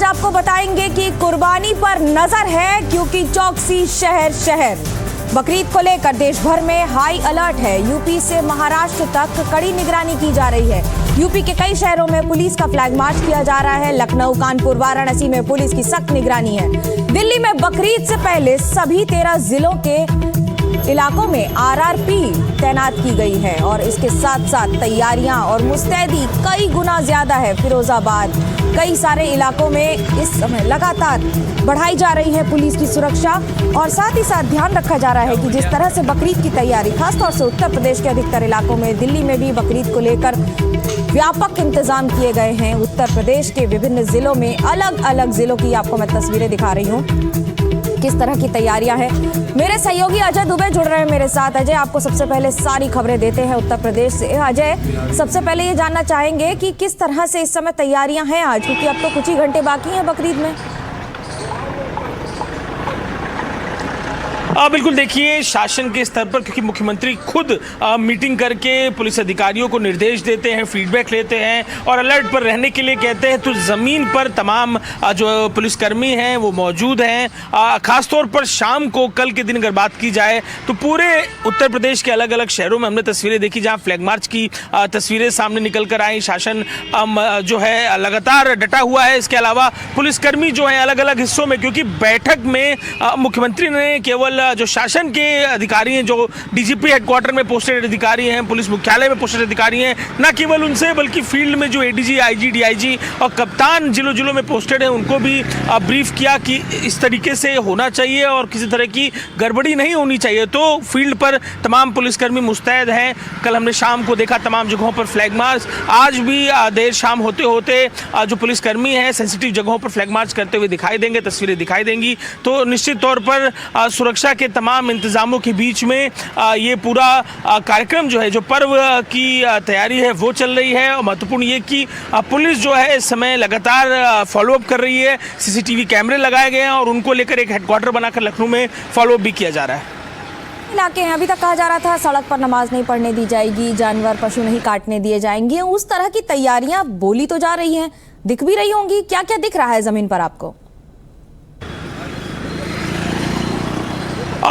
आज आपको बताएंगे कि कुर्बानी पर नजर है, क्योंकि चौकसी शहर शहर। बकरीद को लेकर देश भर में हाई अलर्ट है। यूपी से महाराष्ट्र तक कड़ी निगरानी की जा रही है। यूपी के कई शहरों में पुलिस का फ्लैग मार्च किया जा रहा है। लखनऊ, कानपुर, वाराणसी में पुलिस की सख्त निगरानी है। दिल्ली में बकरीद से पहले सभी 13 जिलों के इलाकों में आरआरपी तैनात की गई है और इसके साथ साथ तैयारियां और मुस्तैदी कई गुना ज्यादा है। फिरोजाबाद, कई सारे इलाकों में इस समय लगातार बढ़ाई जा रही है पुलिस की सुरक्षा और साथ ही साथ ध्यान रखा जा रहा है कि जिस तरह से बकरीद की तैयारी खासतौर से उत्तर प्रदेश के अधिकतर इलाकों में, दिल्ली में भी बकरीद को लेकर व्यापक इंतजाम किए गए हैं। उत्तर प्रदेश के विभिन्न जिलों में, अलग अलग जिलों की आपको मैं तस्वीरें दिखा रही हूँ किस तरह की तैयारियां हैं। मेरे सहयोगी अजय दुबे जुड़ रहे हैं मेरे साथ। अजय, आपको सबसे पहले सारी खबरें देते हैं उत्तर प्रदेश से। अजय, सबसे पहले ये जानना चाहेंगे कि किस तरह से इस समय तैयारियां हैं आज, क्योंकि अब तो कुछ ही घंटे बाकी हैं बकरीद में। बिल्कुल, देखिए शासन के स्तर पर, क्योंकि मुख्यमंत्री खुद मीटिंग करके पुलिस अधिकारियों को निर्देश देते हैं, फीडबैक लेते हैं और अलर्ट पर रहने के लिए कहते हैं, तो ज़मीन पर तमाम जो पुलिसकर्मी हैं वो मौजूद हैं। ख़ासतौर पर शाम को, कल के दिन अगर बात की जाए तो पूरे उत्तर प्रदेश के अलग अलग शहरों में हमने तस्वीरें देखी जहाँ फ्लैग मार्च की तस्वीरें सामने निकल कर आई। शासन जो है लगातार डटा हुआ है। इसके अलावा पुलिसकर्मी जो हैं अलग अलग हिस्सों में, क्योंकि बैठक में मुख्यमंत्री ने केवल जो शासन के अधिकारी हैं, जो डीजीपी हेडक्वार्टर में पोस्टेड अधिकारी हैं, पुलिस मुख्यालय में पोस्टेड अधिकारी हैं, न केवल उनसे बल्कि फील्ड में जो एडीजी, आईजी, डीआईजी और कप्तान जिलों जिलों में पोस्टेड हैं उनको भी ब्रीफ किया कि इस तरीके से होना चाहिए और किसी तरह की गड़बड़ी नहीं होनी चाहिए। तो फील्ड पर तमाम पुलिसकर्मी मुस्तैद हैं। कल हमने शाम को देखा तमाम जगहों पर फ्लैग मार्च। आज भी देर शाम होते होते जो पुलिसकर्मी हैं सेंसिटिव जगहों पर फ्लैग मार्च करते हुए दिखाई देंगे, तस्वीरें दिखाई देंगी। तो निश्चित तौर पर सुरक्षा के तमाम इंतजामों के बीच में ये पूरा कार्यक्रम जो है, जो पर्व की तैयारी है वो चल रही है। और महत्वपूर्ण ये कि पुलिस जो है इस समय लगातार फॉलोअप कर रही है। सीसीटीवी कैमरे लगाए गए हैं और उनको लेकर एक हेडक्वार्टर बनाकर लखनऊ में फॉलोअप भी किया जा रहा है। इलाके हैं, अभी तक कहा जा रहा था सड़क पर नमाज नहीं पढ़ने दी जाएगी, जानवर पशु नहीं काटने दिए जाएंगे। उस तरह की तैयारियां बोली तो जा रही हैं, दिख भी रही होंगी। क्या क्या दिख रहा है जमीन पर आपको?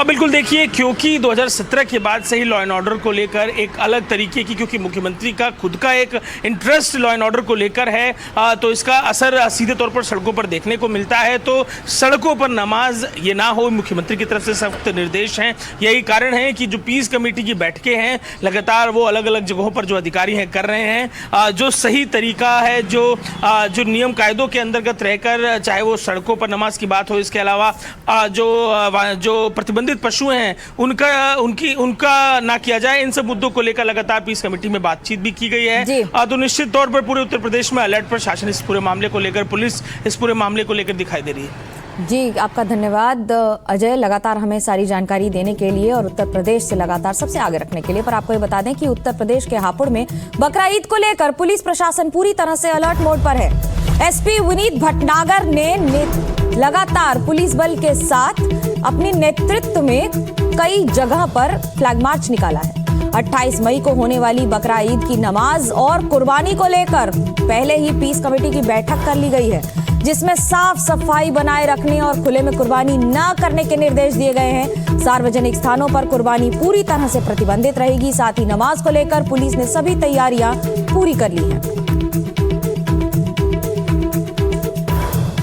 बिल्कुल, देखिए क्योंकि 2017 के बाद से ही लॉ एंड ऑर्डर को लेकर एक अलग तरीके की, क्योंकि मुख्यमंत्री का खुद का एक इंटरेस्ट लॉ एंड ऑर्डर को लेकर है, तो इसका असर सीधे तौर पर सड़कों पर देखने को मिलता है। तो सड़कों पर नमाज ये ना हो, मुख्यमंत्री की तरफ से सख्त निर्देश हैं। यही कारण है कि जो पीस कमेटी की बैठकें हैं लगातार वो अलग अलग जगहों पर जो अधिकारी हैं कर रहे हैं। जो सही तरीका है, जो नियम कायदों के अंतर्गत रहकर, चाहे वो सड़कों पर नमाज की बात हो, इसके अलावा जो प्रतिबंधित पशु हैं उनका ना किया जाए, इन सब मुद्दों को लेकर लगातार पीस कमेटी में बातचीत भी की गई है। तो निश्चित तौर पर पूरे उत्तर प्रदेश में अलर्ट पर शासन इस पूरे मामले को लेकर, पुलिस इस पूरे मामले को लेकर दिखाई दे रही है। जी, आपका धन्यवाद अजय, लगातार हमें सारी जानकारी देने के लिए और उत्तर प्रदेश से लगातार सबसे आगे रखने के लिए। पर आपको ये बता दें कि उत्तर प्रदेश के हापुड़ में बकरा ईद को लेकर पुलिस प्रशासन पूरी तरह से अलर्ट मोड पर है। एसपी विनीत भटनागर ने लगातार पुलिस बल के साथ अपने नेतृत्व में कई जगह पर फ्लैग मार्च निकाला है। 28 मई को होने वाली बकरा ईद की नमाज और कुर्बानी को लेकर पहले ही पीस कमेटी की बैठक कर ली गई है, जिसमें साफ सफाई बनाए रखने और खुले में कुर्बानी न करने के निर्देश दिए गए हैं। सार्वजनिक स्थानों पर कुर्बानी पूरी तरह से प्रतिबंधित रहेगी। साथ ही नमाज को लेकर पुलिस ने सभी तैयारियां पूरी कर ली हैं।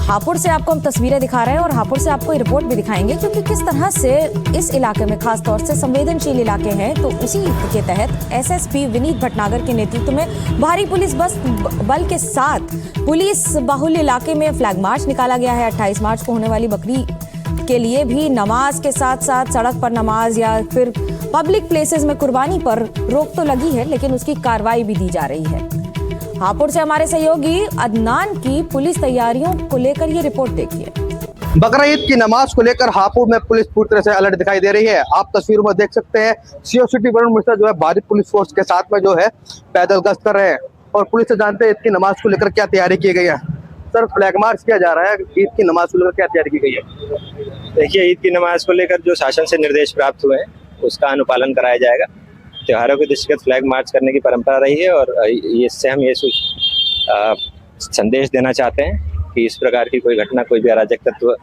हापुड़ से आपको हम तस्वीरें दिखा रहे हैं और हापुड़ से आपको रिपोर्ट भी दिखाएंगे, क्योंकि किस तरह से इस इलाके में खास तौर से संवेदनशील इलाके हैं। तो उसी के तहत एसएसपी विनीत भटनागर के नेतृत्व में भारी पुलिस बल के साथ पुलिस बाहुल्य इलाके में फ्लैग मार्च निकाला गया है। 28 मार्च को होने वाली बकरी के लिए भी नमाज के साथ साथ सड़क पर नमाज या फिर पब्लिक प्लेसेस में कुर्बानी पर रोक तो लगी है, लेकिन उसकी कार्रवाई भी दी जा रही है। हापुड़ से हमारे सहयोगी अदनान की पुलिस तैयारियों को लेकर ये रिपोर्ट देखिए। बकरा ईद की नमाज को लेकर हापुड़ में पुलिस पूरी तरह से अलर्ट दिखाई दे रही है। आप तस्वीरों में देख सकते हैं सीओ सिटी वरुण मिश्रा जो है भारी पुलिस फोर्स के साथ में जो है पैदल गश्त कर रहे हैं और पुलिस से जानते हैं ईद की नमाज को लेकर क्या तैयारी की गई है। सर, फ्लैग मार्च किया जा रहा है, ईद की नमाज को लेकर क्या तैयारी की गई है? देखिए, ईद की नमाज को लेकर जो शासन से निर्देश प्राप्त हुए हैं उसका अनुपालन कराया जाएगा। त्योहारों के दृष्टिगत फ्लैग मार्च करने की परंपरा रही है और इससे हम ये संदेश देना चाहते हैं कि इस प्रकार की कोई घटना, कोई भी अराजक तत्व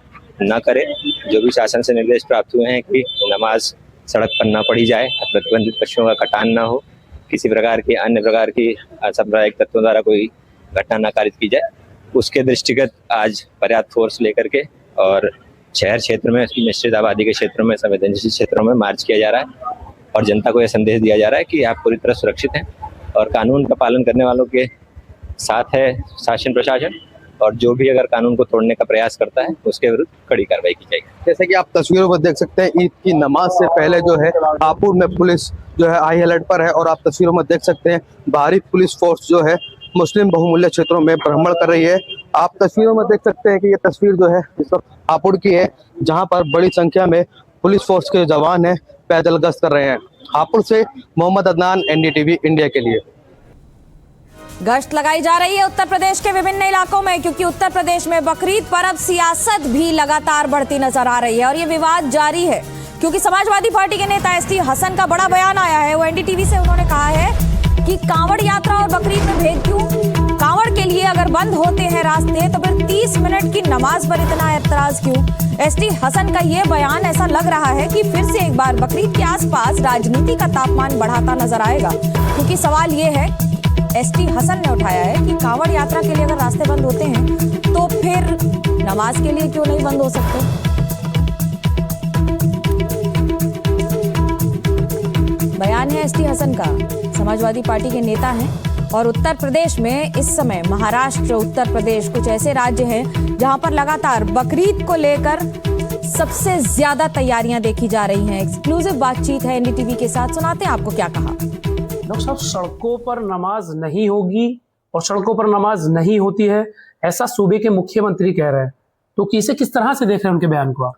न करे। जो भी शासन से निर्देश प्राप्त हुए हैं कि नमाज सड़क पर न पढ़ी जाए, प्रतिबंधित पशुओं का कटान न हो, किसी प्रकार की अन्य प्रकार की असांप्रदायिक तत्वों द्वारा कोई घटना न कारित की जाए, उसके दृष्टिगत आज पर्याप्त फोर्स लेकर के और शहर क्षेत्र में, निश्चित आबादी के क्षेत्रों में, संवेदनशील क्षेत्रों में मार्च किया जा रहा है और जनता को यह संदेश दिया जा रहा है कि आप पूरी तरह सुरक्षित हैं और कानून का पालन करने वालों के साथ है शासन प्रशासन, और जो भी अगर कानून को तोड़ने का प्रयास करता है उसके विरुद्ध कड़ी कार्रवाई की जाएगी। जैसे कि आप तस्वीरों में देख सकते हैं, ईद की नमाज से पहले जो है हापुड़ में पुलिस जो है हाई अलर्ट पर है और आप तस्वीरों में देख सकते हैं भारी पुलिस फोर्स जो है मुस्लिम बहुमूल्य क्षेत्रों में भ्रमण कर रही है। आप तस्वीरों में देख सकते हैं कि ये तस्वीर जो है इस वक्त हापुड़ की है, जहां पर बड़ी संख्या में पुलिस फोर्स के जवान है पैदल गश्त कर रहे हैं। हापुड़ से मोहम्मद अदनान, एनडीटीवी इंडिया के लिए। गश्त लगाई जा रही है उत्तर प्रदेश के विभिन्न इलाकों में, क्योंकि उत्तर प्रदेश में बकरीद पर अब सियासत भी लगातार बढ़ती नजर आ रही है और ये विवाद जारी है, क्योंकि समाजवादी पार्टी के नेता एसटी हसन का बड़ा बयान आया है। वो एनडीटीवी से उन्होंने कहा है कि कांवड़ यात्रा और बकरीद में भेद क्यों? कांवड़ के लिए अगर बंद होते हैं रास्ते तो फिर 30 मिनट की नमाज पर इतना एतराज क्यों? एसटी हसन का ये बयान ऐसा लग रहा है कि फिर से एक बार बकरीद के आसपास राजनीति का तापमान बढ़ाता नजर आएगा, क्योंकि सवाल ये है, एसटी हसन ने उठाया है कि कांवड़ यात्रा के लिए अगर रास्ते बंद होते हैं तो फिर नमाज के लिए क्यों नहीं बंद हो सकते? बयान है एसटी हसन का, समाजवादी पार्टी के नेता हैं और उत्तर प्रदेश में इस समय महाराष्ट्र, उत्तर प्रदेश कुछ ऐसे राज्य हैं जहां पर लगातार बकरीद को लेकर सबसे ज्यादा तैयारियां देखी जा रही हैं। एक्सक्लूसिव बातचीत है एनडीटीवी के साथ, सुनाते हैं आपको क्या कहा। डॉक्टर साहब, सड़कों पर नमाज नहीं होगी और सड़कों पर नमाज नहीं होती है, ऐसा सूबे के मुख्यमंत्री कह रहे हैं, तो किस तरह से देख रहे हैं उनके बयान को आप?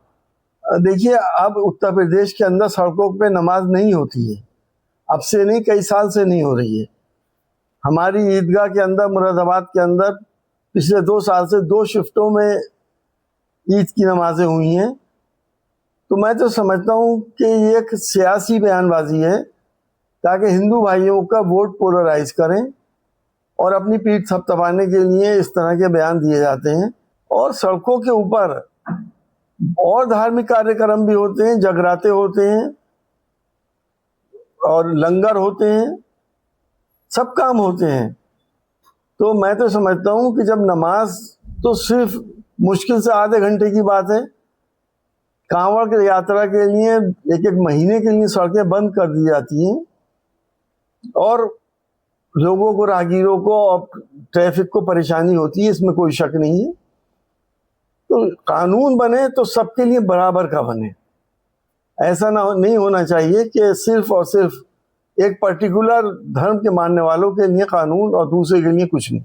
देखिए, अब उत्तर प्रदेश के अंदर सड़कों पे नमाज नहीं होती है, अब से नहीं, कई साल से नहीं हो रही है। हमारी ईदगाह के अंदर, मुरादाबाद के अंदर पिछले 2 साल से 2 शिफ्टों में ईद की नमाजें हुई हैं। तो मैं तो समझता हूँ कि ये एक सियासी बयानबाजी है ताकि हिंदू भाइयों का वोट पोलराइज करें और अपनी पीठ थपथपाने के लिए इस तरह के बयान दिए जाते हैं। और सड़कों के ऊपर और धार्मिक कार्यक्रम भी होते हैं, जगराते होते हैं और लंगर होते हैं, सब काम होते हैं। तो मैं तो समझता हूँ कि जब नमाज तो सिर्फ मुश्किल से आधे घंटे की बात है, कांवड़ की यात्रा के लिए 1-1 महीने के लिए सड़कें बंद कर दी जाती हैं और लोगों को, राहगीरों को और ट्रैफिक को परेशानी होती है, इसमें कोई शक नहीं है। तो कानून बने तो सबके लिए बराबर का बने, ऐसा नहीं होना चाहिए कि सिर्फ और सिर्फ एक पर्टिकुलर धर्म के मानने वालों के लिए कानून और दूसरे के लिए कुछ नहीं।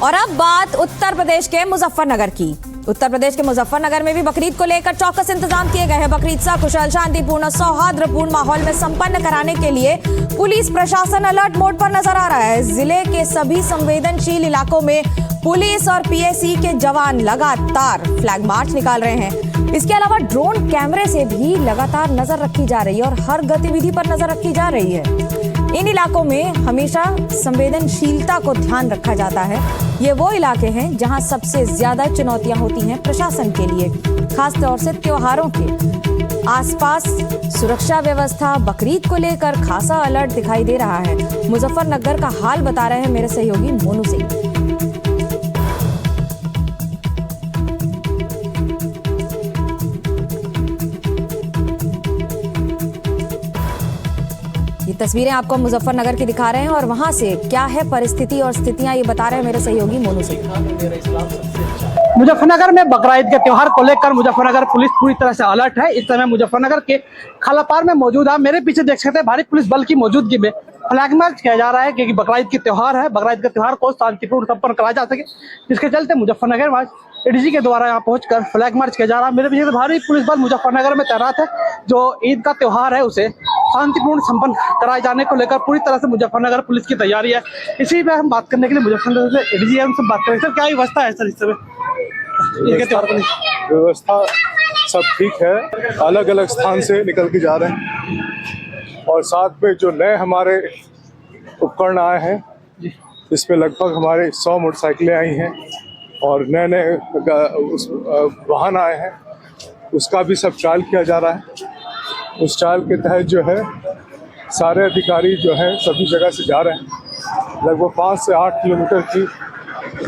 और अब बात उत्तर प्रदेश के मुजफ्फरनगर की। उत्तर प्रदेश के मुजफ्फरनगर में भी बकरीद को लेकर चौकस इंतजाम किए गए हैं। बकरीद सकुशल, शांतिपूर्ण, सौहार्दपूर्ण माहौल में संपन्न कराने के लिए पुलिस प्रशासन अलर्ट मोड पर नजर आ रहा है। जिले के सभी संवेदनशील इलाकों में पुलिस और पीएसी के जवान लगातार फ्लैग मार्च निकाल रहे हैं। इसके अलावा ड्रोन कैमरे से भी लगातार नजर रखी जा रही है और हर गतिविधि पर नजर रखी जा रही है। इन इलाकों में हमेशा संवेदनशीलता को ध्यान रखा जाता है। ये वो इलाके हैं जहां सबसे ज्यादा चुनौतियां होती हैं प्रशासन के लिए, खासतौर से त्योहारों के आसपास। सुरक्षा व्यवस्था बकरीद को लेकर खासा अलर्ट दिखाई दे रहा है। मुजफ्फरनगर का हाल बता रहे हैं मेरे सहयोगी मोनू सिंह। ये तस्वीरें आपको मुजफ्फरनगर की दिखा रहे हैं और वहां से क्या है परिस्थिति और स्थितियां, ये बता रहे हैं मेरे सहयोगी मोनू सिंह। मुजफ्फरनगर में बकरीद के त्योहार को लेकर मुजफ्फरनगर पुलिस पूरी तरह से अलर्ट है। इस समय मुजफ्फरनगर के खालापार में मौजूद है। मेरे पीछे देख सकते हैं भारी पुलिस बल की मौजूदगी में फ्लैग मार्च किया जा रहा है, क्योंकि बकरीद की त्योहार है। बकरीद के त्योहार को शांतिपूर्ण संपन्न कराया जा सके, जिसके चलते मुजफ्फरनगर में एडीजी के द्वारा यहाँ पहुंचकर फ्लैग मार्च किया जा रहा है। मेरे पीछे भारी पुलिस बल मुजफ्फरनगर में तैनात है, जो ईद का त्योहार है उसे शांतिपूर्ण संपन्न कराए जाने को लेकर पूरी तरह से मुजफ्फरनगर पुलिस की तैयारी है। इसी में हम बात करने के लिए मुजफ्फरनगर से एडीजी से बात करें। सर, क्या व्यवस्था है सर इस समय? व्यवस्था सब ठीक है, अलग अलग स्थान से निकल के जा रहे हैं और साथ में जो नए हमारे उपकरण आए हैं इसमें लगभग हमारे 100 मोटरसाइकिलें आई हैं और नए नए वाहन आए हैं। उसका भी सब ट्रायल किया जा रहा है। उस ट्रायल के तहत जो है सारे अधिकारी जो है सभी जगह से जा रहे हैं। लगभग 5 से 8 किलोमीटर की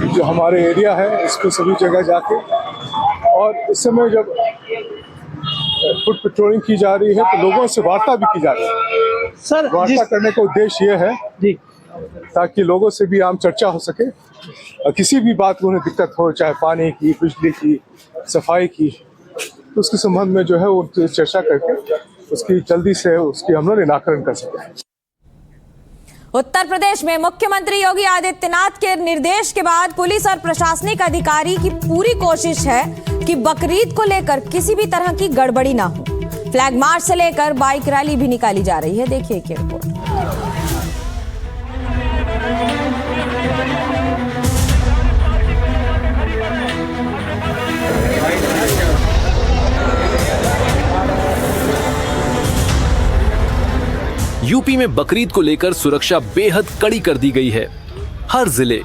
जो हमारे एरिया है इस पर सभी जगह जाके, और इस समय जब फुट पेट्रोलिंग की जा रही है तो लोगों से वार्ता भी की जा रही है। सर वार्ता करने का उद्देश्य ये है जी ताकि लोगों से भी आम चर्चा हो सके और किसी भी बात में उन्हें दिक्कत हो, चाहे पानी की, बिजली की, सफाई की, तो उसके संबंध में जो है वो चर्चा करके उसकी जल्दी से उसकी हम लोग निराकरण कर सकें। उत्तर प्रदेश में मुख्यमंत्री योगी आदित्यनाथ के निर्देश के बाद पुलिस और प्रशासनिक अधिकारी की पूरी कोशिश है कि बकरीद को लेकर किसी भी तरह की गड़बड़ी ना हो। फ्लैग मार्च से लेकर बाइक रैली भी निकाली जा रही है। देखिए क्या रिपोर्ट। यूपी में बकरीद को लेकर सुरक्षा बेहद कड़ी कर दी गई है। हर जिले,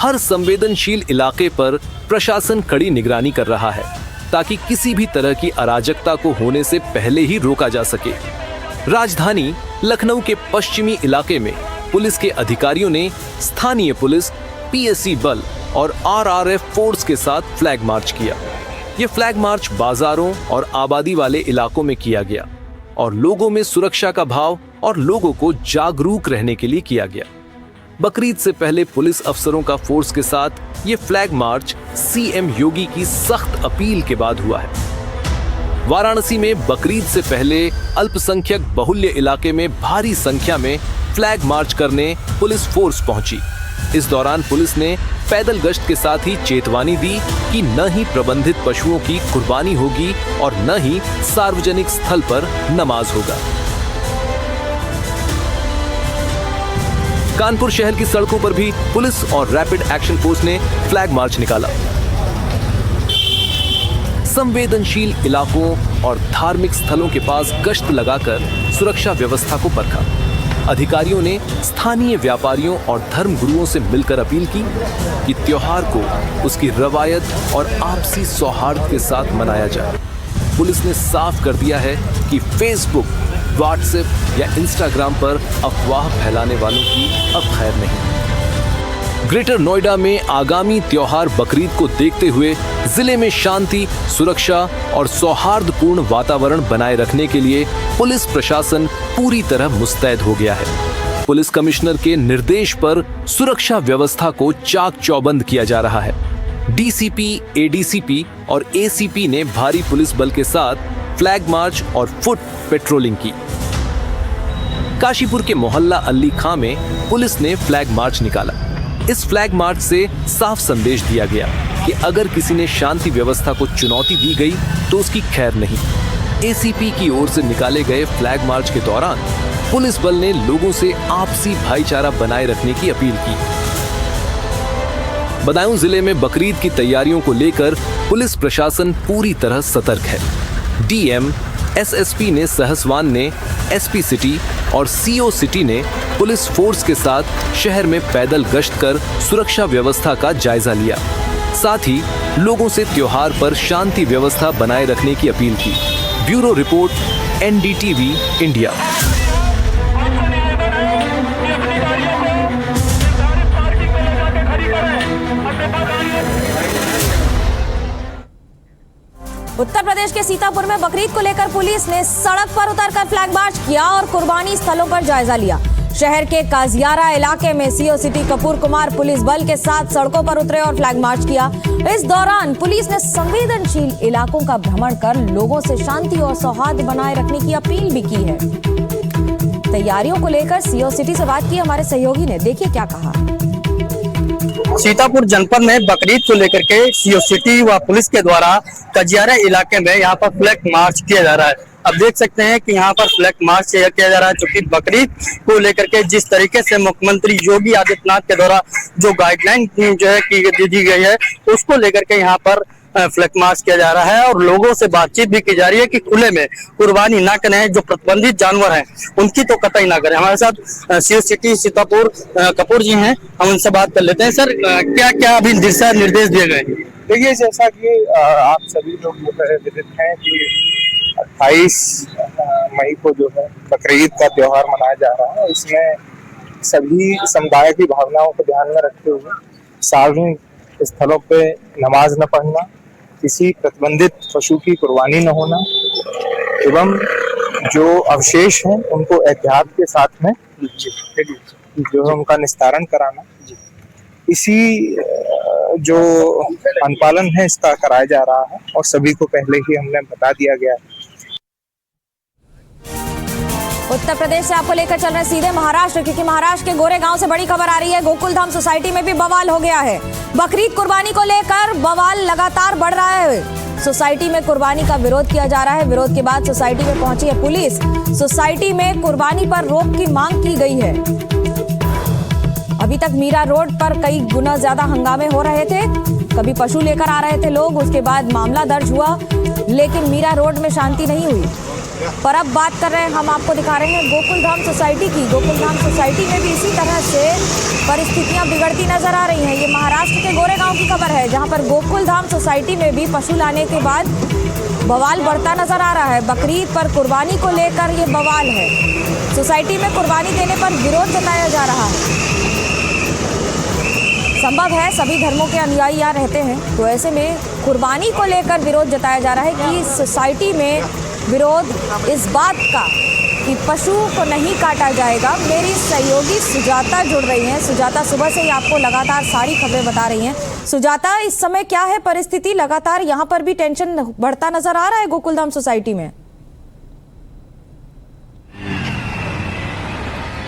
हर संवेदनशील इलाके पर प्रशासन कड़ी निगरानी कर रहा है ताकि किसी भी तरह की अराजकता को होने से पहले ही रोका जा सके। राजधानी लखनऊ के पश्चिमी इलाके में पुलिस के अधिकारियों ने स्थानीय पुलिस, पीएसी बल और आरआरएफ फोर्स के साथ फ्लैग मार्च किया। ये फ्लैग मार्च बाजारों और आबादी वाले इलाकों में किया गया और लोगों में सुरक्षा का भाव और लोगों को जागरूक रहने के लिए किया गया। बकरीद से पहले पुलिस अफसरों का फोर्स के साथ ये फ्लैग मार्च सीएम योगी की सख्त अपील के बाद हुआ है। वाराणसी में बकरीद से पहले अल्पसंख्यक बहुल्य इलाके में भारी संख्या में फ्लैग मार्च करने पुलिस फोर्स पहुंची। इस दौरान पुलिस ने पैदल गश्त के साथ ही चेतावनी दी कि न ही प्रबंधित पशुओं की कुर्बानी होगी और न ही सार्वजनिक स्थल पर नमाज होगा। कानपुर शहर की सड़कों पर भी पुलिस और रैपिड एक्शन फोर्स ने फ्लैग मार्च निकाला। संवेदनशील इलाकों और धार्मिक स्थलों के पास गश्त लगाकर सुरक्षा व्यवस्था को परखा। अधिकारियों ने स्थानीय व्यापारियों और धर्म गुरुओं से मिलकर अपील की कि त्योहार को उसकी रवायत और आपसी सौहार्द के साथ मनाया जाए। पुलिस ने साफ कर दिया है कि फेसबुक, व्हाट्सएप या इंस्टाग्राम पर अफवाह फैलाने वालों की अब खैर नहीं। ग्रेटर नोएडा में आगामी त्योहार बकरीद को देखते हुए जिले में शांति, सुरक्षा और सौहार्दपूर्ण वातावरण बनाए रखने के लिए पुलिस प्रशासन पूरी तरह मुस्तैद हो गया है। पुलिस कमिश्नर के निर्देश पर सुरक्षा व्यवस्था को चाक चौबंद किया जा रहा है। डीसीपी, एडीसीपी और एसीपी ने भारी पुलिस बल के साथ फ्लैग मार्च और फुट पेट्रोलिंग की। काशीपुर के मोहल्ला अली खां में पुलिस ने फ्लैग मार्च निकाला। इस फ्लैग मार्च से साफ संदेश दिया गया कि अगर किसी ने शांति व्यवस्था को चुनौती दी गई तो उसकी खैर नहीं। एसीपी की ओर से निकाले गए फ्लैग मार्च के दौरान पुलिस बल ने लोगों से आपसी भाईचारा बनाए रखने की अपील की। बदायूं जिले में बकरीद की तैयारियों को लेकर पुलिस प्रशासन पूरी तरह सतर्क है। डीएम, एसएसपी ने सहसवान ने एसपी सिटी और सीओ सिटी ने पुलिस फोर्स के साथ शहर में पैदल गश्त कर सुरक्षा व्यवस्था का जायजा लिया। साथ ही लोगों से त्योहार पर शांति व्यवस्था बनाए रखने की अपील की। Bureau report, NDTV India. Uttar Pradesh के सीतापुर में बकरीद को लेकर पुलिस ने सड़क पर उतरकर फ्लैग मार्च किया और कुर्बानी स्थलों पर जायजा लिया। शहर के काजियारा इलाके में CO city Kapoor Kumar police बल के साथ सड़कों पर उतरे और फ्लैग मार्च किया। इस दौरान पुलिस ने संवेदनशील इलाकों का भ्रमण कर लोगों से शांति और सौहार्द बनाए रखने की अपील भी की है। तैयारियों को लेकर सीओ सिटी से बात की हमारे सहयोगी ने, देखिए क्या कहा। सीतापुर जनपद में बकरीद को लेकर के सीओ सिटी व पुलिस के द्वारा कजियारा इलाके में यहाँ पर फ्लैग मार्च किया जा रहा है। अब देख सकते हैं कि यहाँ पर फ्लैग मार्च किया जा रहा है, क्योंकि बकरीद को लेकर के जिस तरीके से मुख्यमंत्री योगी आदित्यनाथ के द्वारा जो गाइडलाइन जो है की दी गई है उसको लेकर के यहाँ पर फ्लैग मार्च किया जा रहा है और लोगों से बातचीत भी की जा रही है कि खुले में कुर्बानी ना करें, जो प्रतिबंधित जानवर हैं उनकी तो कतई ना करें। हमारे साथ सीओ सिटी सीतापुर कपूर जी हैं, हम उनसे बात कर लेते हैं। सर, क्या क्या अभी दिशा निर्देश दिए गए? देखिए, जैसा कि आप सभी लोग विदित हैं कि 28 मई को जो है बकरीद का त्योहार मनाया जा रहा है। इसमें सभी समुदाय की भावनाओं को ध्यान में रखते हुए सार्वजनिक स्थलों पे नमाज न पढ़ना, किसी प्रतिबंधित पशु की कुर्बानी न होना एवं जो अवशेष हैं उनको एहतियात के साथ में जो है उनका निस्तारण कराना, इसी जो अनुपालन है इसका कराया जा रहा है और सभी को पहले ही हमने बता दिया गया है। उत्तर प्रदेश से आपको लेकर चल रहे सीधे महाराष्ट्र, क्योंकि महाराष्ट्र के गोरेगांव से बड़ी खबर आ रही है। गोकुलधाम सोसाइटी में भी बवाल हो गया है। बकरीद कुर्बानी को लेकर बवाल लगातार बढ़ रहा है। सोसाइटी में कुर्बानी का विरोध किया जा रहा है। विरोध के बाद सोसाइटी में पहुंची है पुलिस। सोसाइटी में कुर्बानी पर रोक की मांग की गई है। अभी तक मीरा रोड पर कई गुना ज्यादा हंगामे हो रहे थे। कभी पशु लेकर आ रहे थे लोग, उसके बाद मामला दर्ज हुआ, लेकिन मीरा रोड में शांति नहीं हुई। पर अब बात कर रहे हैं, हम आपको दिखा रहे हैं गोकुलधाम सोसाइटी की। गोकुलधाम सोसाइटी में भी इसी तरह से परिस्थितियां बिगड़ती नजर आ रही हैं। ये महाराष्ट्र के गोरेगांव की खबर है, जहां पर गोकुलधाम सोसाइटी में भी पशु लाने के बाद बवाल बढ़ता नजर आ रहा है। बकरीद पर कुर्बानी को लेकर ये बवाल है। सोसाइटी में कुर्बानी देने पर विरोध जताया जा रहा है। संभव है सभी धर्मों के अनुयायी यहाँ रहते हैं, तो ऐसे में कुर्बानी को लेकर विरोध जताया जा रहा है कि सोसाइटी में विरोध इस बात का कि पशु को नहीं काटा जाएगा। मेरी सहयोगी सुजाता जुड़ रही हैं। सुजाता, सुबह से ही आपको लगातार सारी खबरें बता रही हैं। सुजाता, इस समय क्या है परिस्थिति? लगातार यहाँ पर भी टेंशन बढ़ता नजर आ रहा है गोकुलधाम सोसाइटी में।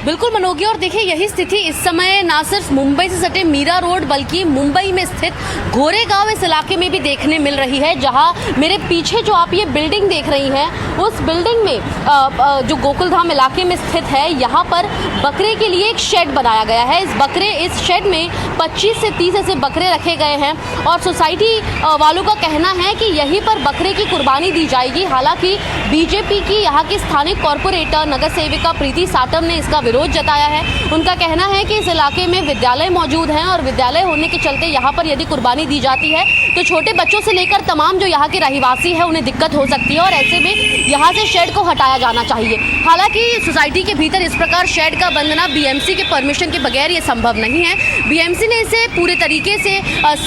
बिल्कुल मनोगी, और देखिए यही स्थिति इस समय ना सिर्फ मुंबई से सटे मीरा रोड बल्कि मुंबई में स्थित गोरेगांव इस इलाके में भी देखने मिल रही है। जहां मेरे पीछे जो आप ये बिल्डिंग देख रही हैं, उस बिल्डिंग में जो गोकुलधाम इलाके में स्थित है, यहाँ पर बकरे के लिए एक शेड बनाया गया है। इस शेड में 25 से 30 ऐसे बकरे रखे गए हैं और सोसाइटी वालों का कहना है कि यहीं पर बकरे की कुर्बानी दी जाएगी। हालांकि बीजेपी की यहाँ की स्थानिक कॉरपोरेटर नगर सेविका प्रीति साटम ने इसका विरोध जताया है। उनका कहना है कि इस इलाके में विद्यालय मौजूद हैं और विद्यालय होने के चलते यहाँ पर यदि कुर्बानी दी जाती है तो छोटे बच्चों से लेकर तमाम जो यहाँ के रहवासी हैं उन्हें दिक्कत हो सकती है और ऐसे में यहाँ से शेड को हटाया जाना चाहिए। हालांकि सोसाइटी के भीतर इस प्रकार शेड का बनना बीएमसी के परमिशन के बगैर ये संभव नहीं है। बीएमसी ने इसे पूरे तरीके से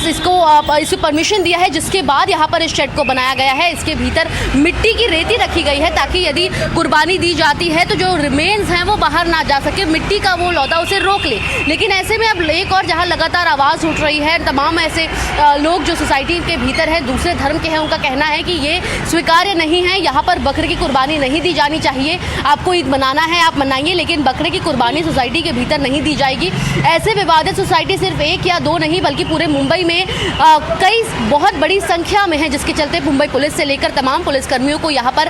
इसको परमिशन दिया है, जिसके बाद यहाँ पर इस शेड को बनाया गया है। इसके भीतर मिट्टी की रेती रखी गई है ताकि यदि कुर्बानी दी जाती है तो जो रिमेन्स हैं वो बाहर ना जा सके, मिट्टी का वो लौदा उसे रोक ले। लेकिन ऐसे में अब एक और जहां लगातार आवाज़ उठ रही है, तमाम ऐसे लोग जो सोसाइटी के भीतर हैं, दूसरे धर्म के हैं, उनका कहना है कि ये स्वीकार्य नहीं है। यहाँ पर बकरे की कुर्बानी नहीं दी जानी चाहिए। आपको ईद मनाना है आप मनाइए, लेकिन बकरे की कुर्बानी सोसाइटी के भीतर नहीं दी जाएगी। ऐसे विवादित सोसाइटी सिर्फ एक या दो नहीं बल्कि पूरे मुंबई में कई बहुत बड़ी संख्या में है, जिसके चलते मुंबई पुलिस से लेकर तमाम पुलिसकर्मियों को यहाँ पर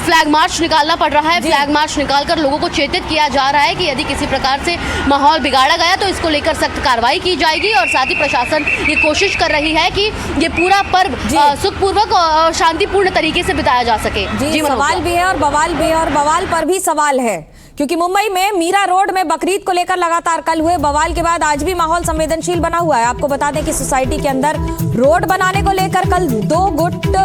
फ्लैग मार्च निकालना पड़ रहा है। फ्लैग मार्च निकालकर लोगों को चेतित किया जा रहा है कि यदि किसी प्रकार से माहौल बिगाड़ा गया तो इसको लेकर सख्त कार्रवाई की जाएगी। और साथ ही प्रशासन ये कोशिश कर रही है कि ये पूरा पर्व सुखपूर्वक और शांतिपूर्ण तरीके से बिताया जा सके। जी, सवाल भी है और बवाल भी है, और बवाल पर भी सवाल है, क्योंकि मुंबई में मीरा रोड में बकरीद को लेकर लगातार कल हुए बवाल के बाद आज भी माहौल संवेदनशील बना हुआ है। आपको बता दें कि सोसाइटी के अंदर रोड बनाने को लेकर कल दो गुट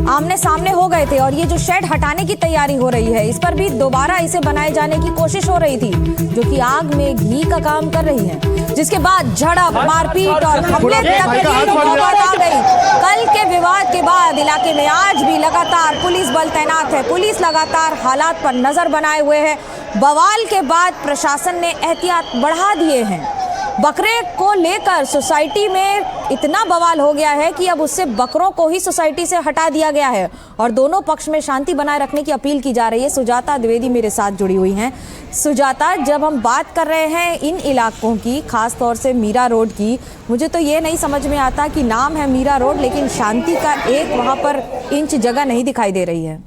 आमने सामने हो गए थे और ये जो शेड हटाने की तैयारी हो रही है, इस पर भी दोबारा इसे बनाए जाने की कोशिश हो रही थी, जो कि आग में घी का काम कर रही है। जिसके बाद झड़प, मारपीट और हमले तक की नौबत आ गई। कल के विवाद के बाद इलाके में आज भी लगातार पुलिस बल तैनात है। पुलिस लगातार हालात पर नजर बनाए हुए है। बवाल के बाद प्रशासन ने एहतियात बढ़ा दिए हैं। बकरे को लेकर सोसाइटी में इतना बवाल हो गया है कि अब उससे बकरों को ही सोसाइटी से हटा दिया गया है और दोनों पक्ष में शांति बनाए रखने की अपील की जा रही है। सुजाता द्विवेदी मेरे साथ जुड़ी हुई हैं। सुजाता, जब हम बात कर रहे हैं इन इलाकों की, खास तौर से मीरा रोड की, मुझे तो ये नहीं समझ में आता कि नाम है मीरा रोड लेकिन शांति का एक वहाँ पर इंच जगह नहीं दिखाई दे रही है।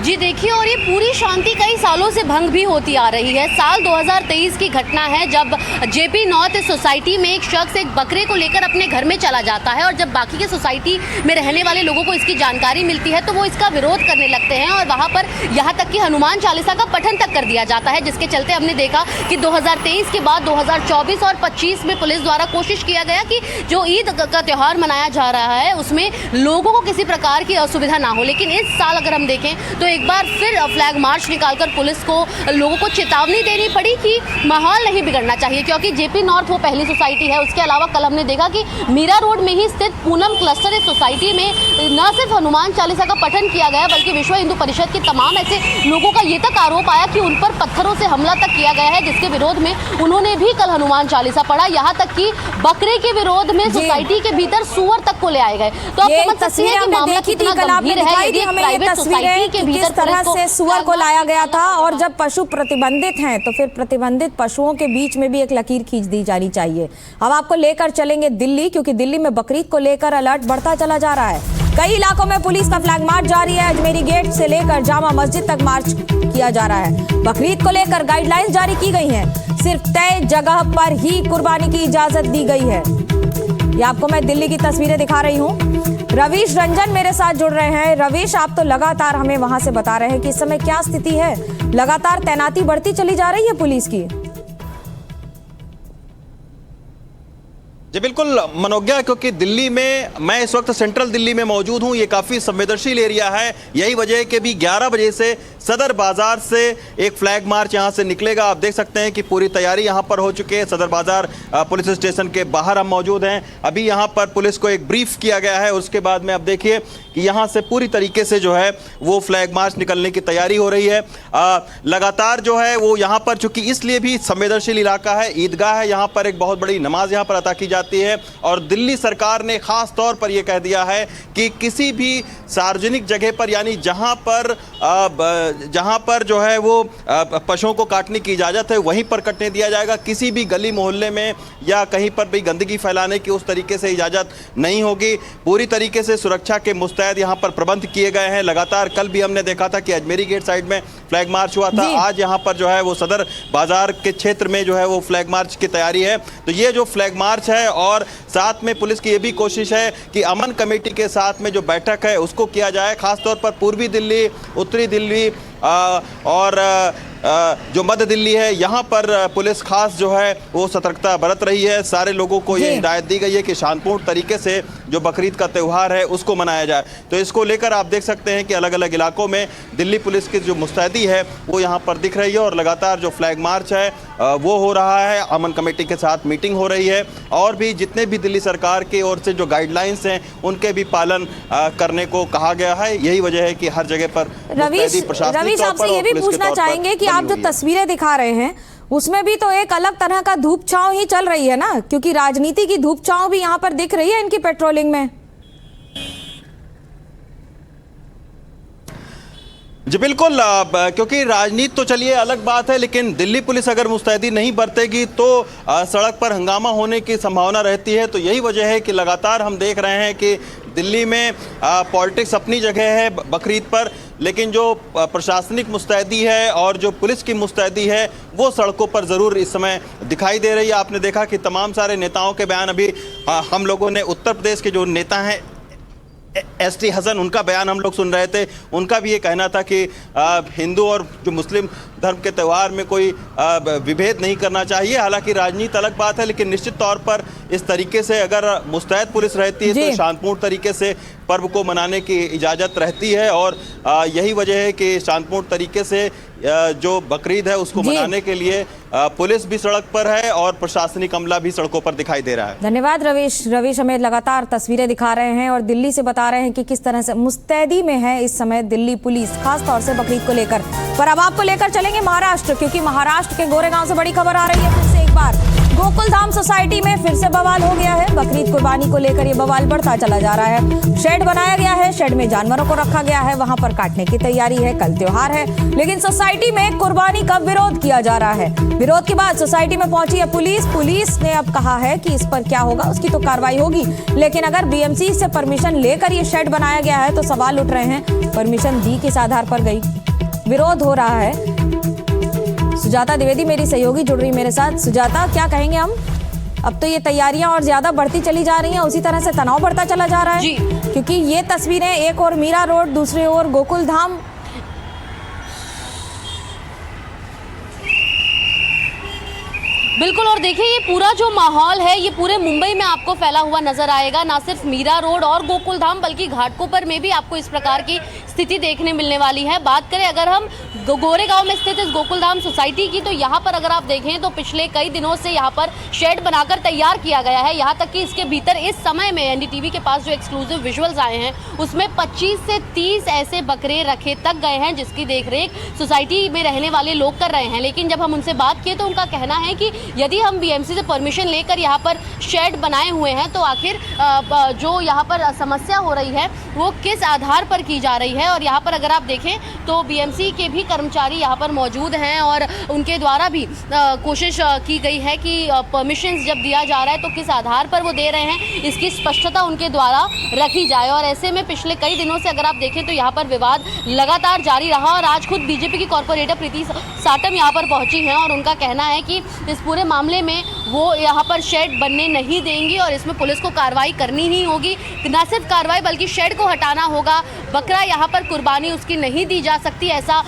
जी देखिए, और ये पूरी शांति कई सालों से भंग भी होती आ रही है। साल 2023 की घटना है जब जेपी नॉर्थ सोसाइटी में एक शख्स एक बकरे को लेकर अपने घर में चला जाता है और जब बाकी के सोसाइटी में रहने वाले लोगों को इसकी जानकारी मिलती है तो वो इसका विरोध करने लगते हैं और वहाँ पर यहाँ तक कि हनुमान चालीसा का पठन तक कर दिया जाता है, जिसके चलते हमने देखा कि 2023 के बाद 2024 और 25 में पुलिस द्वारा कोशिश किया गया कि जो ईद का त्यौहार मनाया जा रहा है उसमें लोगों को किसी प्रकार की असुविधा ना हो। लेकिन इस साल अगर हम देखें तो एक बार फिर फ्लैग मार्च निकालकर पुलिस को लोगों को चेतावनी देनी पड़ी कि माहौल नहीं बिगड़ना चाहिए, क्योंकि जेपी नॉर्थ वो पहली सोसाइटी है। उसके अलावा कल हमने देखा कि मीरा रोड में ही स्थित पूनम क्लस्टर इस सोसाइटी में न सिर्फ हनुमान चालीसा का पठन किया गया बल्कि विश्व हिंदू परिषद के तमाम ऐसे लोगों का ये तक आरोप आया कि उन पर पत्थरों से हमला तक किया गया है, जिसके विरोध में उन्होंने भी कल हनुमान चालीसा पढ़ा। यहाँ तक कि बकरे के विरोध में सोसाइटी के भीतर सुअर तक को ले आए गए। तो आप समझ सकते हैं कि मामला कितना गंभीर है। यदि एक प्राइवेट सोसाइटी के भीतर तरह से सुअर को लाया गया था और जब पशु प्रतिबंधित हैं तो फिर प्रतिबंधित पशुओं के बीच में भी एक लकीर खींच दी जानी चाहिए। अब आपको लेकर चलेंगे दिल्ली, क्योंकि दिल्ली में बकरीद को लेकर अलर्ट बढ़ता चला जा रहा है। कई इलाकों में पुलिस का फ्लैग मार्च जारी है। अजमेरी गेट से लेकर जामा मस्जिद तक मार्च किया जा रहा है। बकरीद को लेकर गाइडलाइंस जारी की गई हैं। सिर्फ तय जगह पर ही कुर्बानी की इजाजत दी गई है। ये आपको मैं दिल्ली की तस्वीरें दिखा रही हूँ। रवीश रंजन मेरे साथ जुड़ रहे हैं। रवीश, आप तो लगातार हमें वहां से बता रहे हैं कि इस समय क्या स्थिति है, लगातार तैनाती बढ़ती चली जा रही है पुलिस की। जी बिल्कुल मनोज्ञा, क्योंकि दिल्ली में मैं इस वक्त सेंट्रल दिल्ली में मौजूद हूं। ये काफ़ी संवेदनशील एरिया है। यही वजह है कि भी 11 बजे से सदर बाजार से एक फ्लैग मार्च यहां से निकलेगा। आप देख सकते हैं कि पूरी तैयारी यहां पर हो चुकी है। सदर बाजार पुलिस स्टेशन के बाहर हम मौजूद हैं। अभी यहां पर पुलिस को एक ब्रीफ किया गया है। उसके बाद में अब देखिए कि यहां से पूरी तरीके से जो है वो फ्लैग मार्च निकलने की तैयारी हो रही है। लगातार जो है वो यहाँ पर, चूंकि इसलिए भी संवेदनशील इलाका है, ईदगाह है, यहाँ पर एक बहुत बड़ी नमाज यहाँ पर अता की जाती है। और दिल्ली सरकार ने खास तौर पर यह कह दिया है कि किसी भी सार्वजनिक जगह पर, यानी जहां पर जो है वो पशुओं को काटने की इजाज़त है वहीं पर कटने दिया जाएगा। किसी भी गली मोहल्ले में या कहीं पर भी गंदगी फैलाने की उस तरीके से इजाज़त नहीं होगी। पूरी तरीके से सुरक्षा के मुस्तैद यहाँ पर प्रबंध किए गए हैं। लगातार कल भी हमने देखा था कि अजमेरी गेट साइड में फ्लैग मार्च हुआ था। आज यहाँ पर जो है वो सदर बाजार के क्षेत्र में जो है वो फ्लैग मार्च की तैयारी है। तो ये जो फ्लैग मार्च है और साथ में पुलिस की ये भी कोशिश है कि अमन कमेटी के साथ में जो बैठक है उसको किया जाए। खासतौर पर पूर्वी दिल्ली, उत्तरी दिल्ली और जो मध्य दिल्ली है, यहाँ पर पुलिस खास जो है वो सतर्कता बरत रही है। सारे लोगों को ये हिदायत दी गई है कि शांतिपूर्ण तरीके से जो बकरीद का त्यौहार है उसको मनाया जाए। तो इसको लेकर आप देख सकते हैं कि अलग अलग इलाकों में दिल्ली पुलिस की जो मुस्तैदी है वो यहाँ पर दिख रही है और लगातार जो फ्लैग मार्च है वो हो रहा है। अमन कमेटी के साथ मीटिंग हो रही है और भी जितने भी दिल्ली सरकार की ओर से जो गाइडलाइंस हैं उनके भी पालन करने को कहा गया है। यही वजह है कि हर जगह पर रवीश आपसे ये भी पूछना चाहेंगे कि आप जो तस्वीरें दिखा रहे हैं उसमें भी तो एक अलग तरह का धूप छांव ही चल रही है ना, क्योंकि राजनीति की धूप छांव भी यहाँ पर दिख रही है इनकी पेट्रोलिंग में। जी बिल्कुल, क्योंकि राजनीति तो चलिए अलग बात है, लेकिन दिल्ली पुलिस अगर मुस्तैदी नहीं बरतेगी तो सड़क पर हंगामा होने की संभावना रहती है। तो यही वजह है कि लगातार हम देख रहे हैं कि दिल्ली में पॉलिटिक्स अपनी जगह है बकरीद पर, लेकिन जो प्रशासनिक मुस्तैदी है और जो पुलिस की मुस्तैदी है वो सड़कों पर ज़रूर इस समय दिखाई दे रही है। आपने देखा कि तमाम सारे नेताओं के बयान अभी हम लोगों ने उत्तर प्रदेश के जो नेता हैं एसटी हसन, उनका बयान हम लोग सुन रहे थे। उनका भी ये कहना था कि हिंदू और जो मुस्लिम धर्म के त्यौहार में कोई विभेद नहीं करना चाहिए। हालांकि राजनीति अलग बात है, लेकिन निश्चित तौर पर इस तरीके से अगर मुस्तैद पुलिस रहती है तो शांतिपूर्ण तरीके से पर्व को मनाने की इजाज़त रहती है। और यही वजह है कि शांतिपूर्ण तरीके से जो बकरीद है उसको मनाने के लिए पुलिस भी सड़क पर है और प्रशासनिक अमला भी सड़कों पर दिखाई दे रहा है। धन्यवाद रवीश हमें लगातार तस्वीरें दिखा रहे हैं और दिल्ली से बता रहे हैं कि किस तरह से मुस्तैदी में है इस समय दिल्ली पुलिस, खास तौर से बकरीद को लेकर। पर अब आपको लेकर चलेंगे महाराष्ट्र, क्योंकि महाराष्ट्र के गोरेगांव से बड़ी खबर आ रही है। फिर से एक बार गो गोकुलधाम सोसाइटी में फिर से बवाल हो गया है। बकरीद कुर्बानी को लेकर ये बवाल बढ़ता चला जा रहा है। शेड बनाया गया है, शेड में जानवरों को रखा गया है, वहां पर काटने की तैयारी है। कल त्योहार है, लेकिन सोसाइटी में कुर्बानी का विरोध किया जा रहा है। विरोध के बाद सोसाइटी में पहुंची है पुलिस। पुलिस ने अब कहा है कि इस पर क्या होगा उसकी तो कार्रवाई होगी, लेकिन अगर बीएमसी से परमिशन लेकर ये शेड बनाया गया है तो सवाल उठ रहे हैं, परमिशन दी किस आधार पर गई? विरोध हो रहा है। सुजाता द्विवेदी मेरी सहयोगी जुड़ रही मेरे साथ। सुजाता, क्या कहेंगे हम? अब तो ये तैयारियां और ज्यादा बढ़ती चली जा रही हैं, उसी तरह से तनाव बढ़ता चला जा रहा है जी। क्योंकि ये तस्वीरें एक और मीरा रोड, दूसरी ओर गोकुलधाम। बिल्कुल, और देखिए ये पूरा जो माहौल है ये पूरे मुंबई में आपको फैला हुआ नजर आएगा। ना सिर्फ मीरा रोड और गोकुलधाम बल्कि घाटकोपर में भी आपको इस प्रकार की स्थिति देखने मिलने वाली है। बात करें अगर हम गोरेगांव में स्थित इस गोकुलधाम सोसाइटी की, तो यहाँ पर अगर आप देखें तो पिछले कई दिनों से यहाँ पर शेड बनाकर तैयार किया गया है। यहाँ तक कि इसके भीतर इस समय में एनडीटीवी के पास जो एक्सक्लूसिव विजुअल्स आए हैं उसमें 25 से 30 ऐसे बकरे रखे तक गए हैं जिसकी देखरेख सोसाइटी में रहने वाले लोग कर रहे हैं। लेकिन जब हम उनसे बात किए तो उनका कहना है कि यदि हम बीएमसी से परमिशन लेकर यहाँ पर शेड बनाए हुए हैं तो आखिर जो यहाँ पर समस्या हो रही है वो किस आधार पर की जा रही है। और यहाँ पर अगर आप देखें तो बीएमसी के भी कर्मचारी यहाँ पर मौजूद हैं और उनके द्वारा भी कोशिश की गई है कि परमिशन जब दिया जा रहा है तो किस आधार पर वो दे रहे हैं इसकी स्पष्टता उनके द्वारा रखी जाए। और ऐसे में पिछले कई दिनों से अगर आप देखें तो यहाँ पर विवाद लगातार जारी रहा और आज खुद बीजेपी की कॉर्पोरेटर प्रीति साटम यहाँ पर पहुंची हैं और उनका कहना है कि इस पूरे मामले में वो यहाँ पर शेड बनने नहीं देंगी और इसमें पुलिस को कार्रवाई करनी ही होगी। न सिर्फ कार्रवाई बल्कि शेड को हटाना होगा। बकरा यहाँ पर कुर्बानी उसकी नहीं दी जा सकती, ऐसा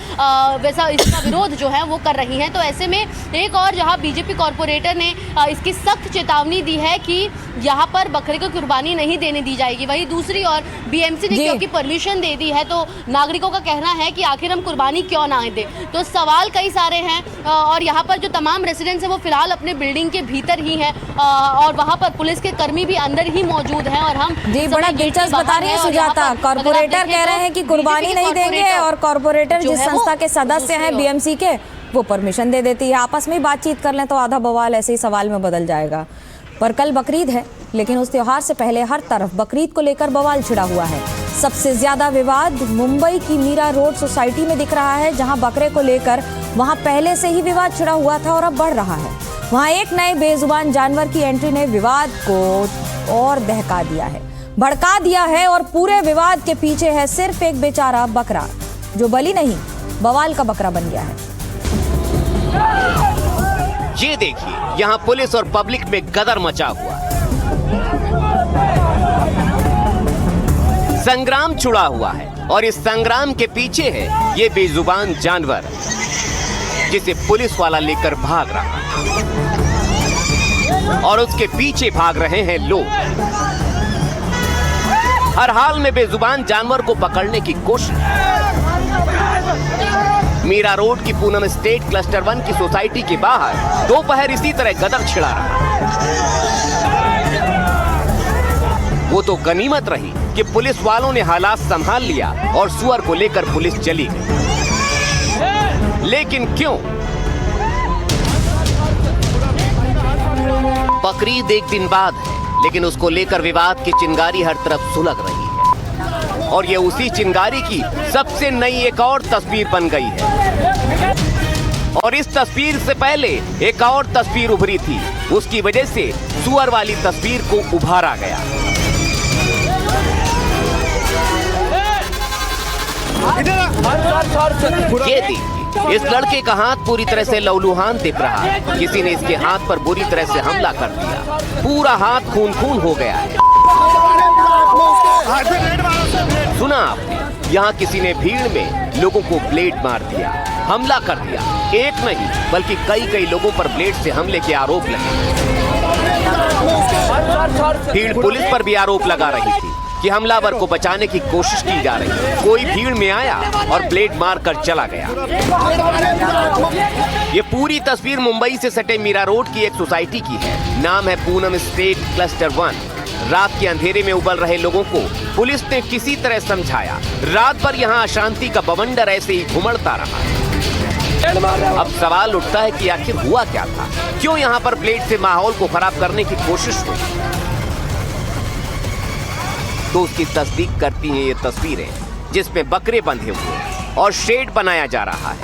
वैसा इसका विरोध जो है वो कर रही हैं। तो ऐसे में एक और जहाँ बीजेपी कॉर्पोरेटर ने इसकी सख्त चेतावनी दी है कि यहाँ पर बकरे को कुर्बानी नहीं देने दी जाएगी। वहीं दूसरी ओर बीएमसी ने क्योंकि परमिशन दे दी है तो नागरिकों का कहना है कि आखिर हम कुर्बानी क्यों ना दें। तो सवाल कई सारे हैं और यहाँ पर जो तमाम रेसिडेंट्स हैं वो फिलहाल अपने बिल्डिंग के भीतर ही हैं और वहाँ पर पुलिस के कर्मी भी अंदर ही मौजूद हैं। और हम जी बड़ा दिलचस्प बता रही हैं सुजाता, कॉर्पोरेटर कह रहे हैं कि कुर्बानी नहीं देंगे और कॉर्पोरेटर जिस संस्था के सदस्य हैं बीएमसी के वो परमिशन दे देती है। आपस में बातचीत कर लें तो आधा बवाल ऐसे ही सवाल में बदल जाएगा। पर कल बकरीद है, लेकिन उस त्योहार से पहले हर तरफ बकरीद को लेकर बवाल छिड़ा हुआ है। सबसे ज्यादा विवाद मुंबई की मीरा रोड सोसाइटी में दिख रहा है, जहां बकरे को लेकर वहां पहले से ही विवाद छिड़ा हुआ था और अब बढ़ रहा है। वहां एक नए बेजुबान जानवर की एंट्री ने विवाद को और दहका दिया है, भड़का दिया है और पूरे विवाद के पीछे है सिर्फ एक बेचारा बकरा जो बलि नहीं बवाल का बकरा बन गया है। ये देखिए, यहाँ पुलिस और पब्लिक में गदर मचा हुआ, संग्राम छुड़ा हुआ है और इस संग्राम के पीछे है ये बेजुबान जानवर जिसे पुलिस वाला लेकर भाग रहा है और उसके पीछे भाग रहे हैं लोग। हर हाल में बेजुबान जानवर को पकड़ने की कोशिश। मीरा रोड की पूनम स्टेट क्लस्टर 1 की सोसाइटी के बाहर दोपहर इसी तरह गदर छिड़ा रहा। वो तो गनीमत रही कि पुलिस वालों ने हालात संभाल लिया और सुअर को लेकर पुलिस चली गई। लेकिन क्यों? बकरीद एक दिन बाद है, लेकिन उसको लेकर विवाद की चिंगारी हर तरफ सुलग रही है और ये उसी चिंगारी की सबसे नई एक और तस्वीर बन गई है। और इस तस्वीर से पहले एक और तस्वीर उभरी थी, उसकी वजह से सुअर वाली तस्वीर को उभारा गया। ये देखिए, इस लड़के का हाथ पूरी तरह से लहूलुहान दिख रहा है। किसी ने इसके हाथ पर बुरी तरह से हमला कर दिया, पूरा हाथ खून खून हो गया है। सुना आपने, यहाँ किसी ने भीड़ में लोगों को ब्लेड मार दिया, हमला कर दिया। एक नहीं बल्कि कई लोगों पर ब्लेड से हमले के आरोप लगे। भीड़ पुलिस पर भी आरोप लगा रही थी कि हमलावर को बचाने की कोशिश की जा रही है। कोई भीड़ में आया और ब्लेड मारकर चला गया। ये पूरी तस्वीर मुंबई से सटे मीरा रोड की एक सोसाइटी की है। नाम है पूनम स्टेट क्लस्टर 1। रात के अंधेरे में उबल रहे लोगों को पुलिस ने किसी तरह समझाया। रात भर यहाँ अशांति का बवंडर ऐसे ही घुमड़ता रहा। अब सवाल उठता है कि आखिर हुआ क्या था, क्यों यहाँ पर ब्लेड से माहौल को खराब करने की कोशिश हुई। तो उसकी तस्दीक करती हैं ये तस्वीरें जिसमें बकरे बंधे हुए और शेड बनाया जा रहा है।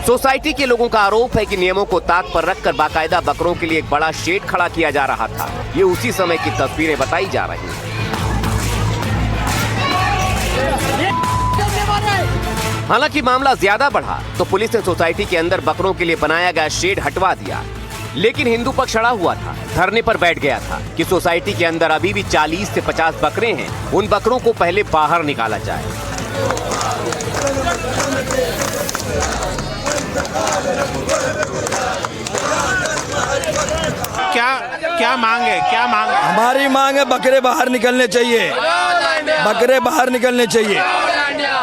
सोसाइटी के लोगों का आरोप है कि नियमों को ताक पर रखकर बाकायदा बकरों के लिए एक बड़ा शेड खड़ा किया जा रहा था। ये उसी समय की तस्वीरें बताई जा रही हैं। हालांकि मामला ज्यादा बढ़ा तो पुलिस ने सोसाइटी के अंदर बकरों के लिए बनाया गया शेड हटवा दिया, लेकिन हिंदू पक्ष अड़ा हुआ था, धरने पर बैठ गया था कि सोसाइटी के अंदर अभी भी 40 से 50 बकरे हैं, उन बकरों को पहले बाहर निकाला जाए। क्या मांग है? क्या मांग है? हमारी मांग है बकरे बाहर निकलने चाहिए, बकरे बाहर निकलने चाहिए।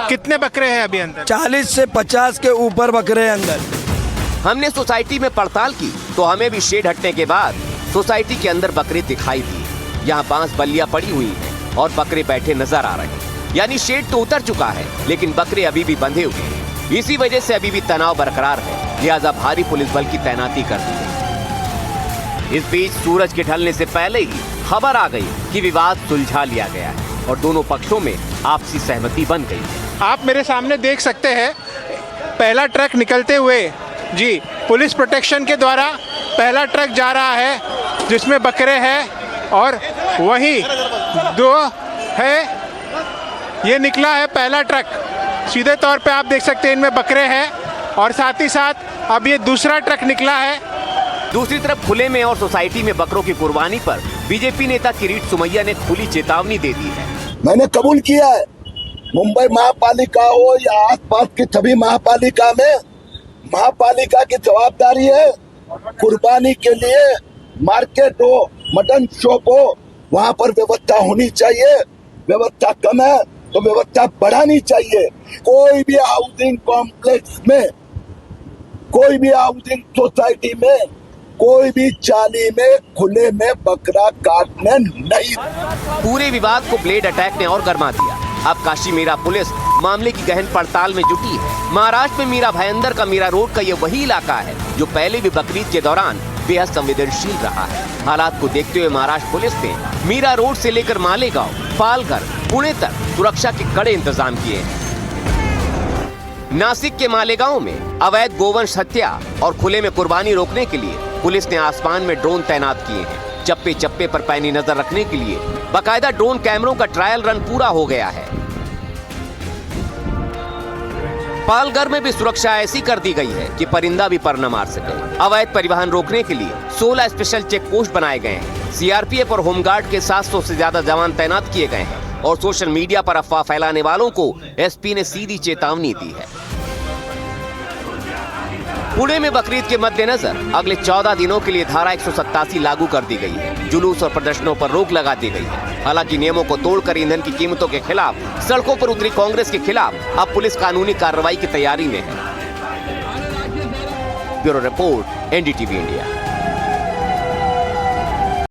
कितने बकरे हैं अभी अंदर? 40 से 50 के ऊपर बकरे हैं अंदर। हमने सोसाइटी में पड़ताल की तो हमें भी शेड हटने के बाद सोसाइटी के अंदर बकरे दिखाई दी। यहाँ बांस बल्लियां पड़ी हुई हैं और बकरे बैठे नजर आ रहे हैं, यानी शेड तो उतर चुका है लेकिन बकरे अभी भी बंधे हुए हैं। इसी वजह से अभी भी तनाव बरकरार है, लिहाजा भारी पुलिस बल की तैनाती कर दी है। इस बीच सूरज के ढलने से पहले ही खबर आ गई कि विवाद सुलझा लिया गया है और दोनों पक्षों में आपसी सहमति बन गई है। आप मेरे सामने देख सकते हैं पहला ट्रक निकलते हुए जी, पुलिस प्रोटेक्शन के द्वारा पहला ट्रक जा रहा है जिसमें बकरे हैं और वही 2 है। ये निकला है पहला ट्रक, सीधे तौर पे आप देख सकते हैं इनमें बकरे हैं और साथ ही साथ अब ये दूसरा ट्रक निकला है। दूसरी तरफ खुले में और सोसाइटी में बकरों की कुर्बानी पर बीजेपी नेता किरीट सोमैया ने खुली चेतावनी दे दी है। मैंने कबूल किया है, मुंबई महापालिका हो या आसपास की सभी महापालिका में महापालिका की जवाबदारी है कुर्बानी के लिए मार्केट हो, मटन शॉप हो, वहाँ पर व्यवस्था होनी चाहिए। व्यवस्था कम है तो व्यवस्था बढ़ानी चाहिए। कोई भी हाउसिंग कॉम्प्लेक्स में, कोई भी हाउसिंग सोसाइटी में, कोई भी चाली में खुले में बकरा काटने नहीं। पूरे विवाद को ब्लेड अटैक ने और गर्मा दिया। अब काशी मीरा पुलिस मामले की गहन पड़ताल में जुटी है। महाराष्ट्र में मीरा भाईंदर का मीरा रोड का ये वही इलाका है जो पहले भी बकरीद के दौरान बेहद संवेदनशील रहा है। हालात को देखते हुए महाराष्ट्र पुलिस ने मीरा रोड से लेकर मालेगांव, पालघर, पुणे तक सुरक्षा के कड़े इंतजाम किए हैं। नासिक के मालेगांव में अवैध गोवंश हत्या और खुले में कुर्बानी रोकने के लिए पुलिस ने आसमान में ड्रोन तैनात किए हैं। चप्पे चप्पे पर पैनी नजर रखने के लिए बाकायदा ड्रोन कैमरों का ट्रायल रन पूरा हो गया है। पालघर में भी सुरक्षा ऐसी कर दी गई है कि परिंदा भी पर न मार सके। अवैध परिवहन रोकने के लिए 16 स्पेशल चेक पोस्ट बनाए गए हैं। सीआरपीएफ और होमगार्ड के 700 से ज्यादा जवान तैनात किए गए हैं और सोशल मीडिया पर अफवाह फैलाने वालों को एसपी ने सीधी चेतावनी दी है। पुणे में बकरीद के मद्देनजर अगले 14 दिनों के लिए धारा 187 लागू कर दी गई है। जुलूस और प्रदर्शनों पर रोक लगा दी गई है। हालांकि नियमों को तोड़कर ईंधन की कीमतों के खिलाफ सड़कों पर उतरी कांग्रेस के खिलाफ अब पुलिस कानूनी कार्रवाई की तैयारी में है। Bureau report, NDTV India.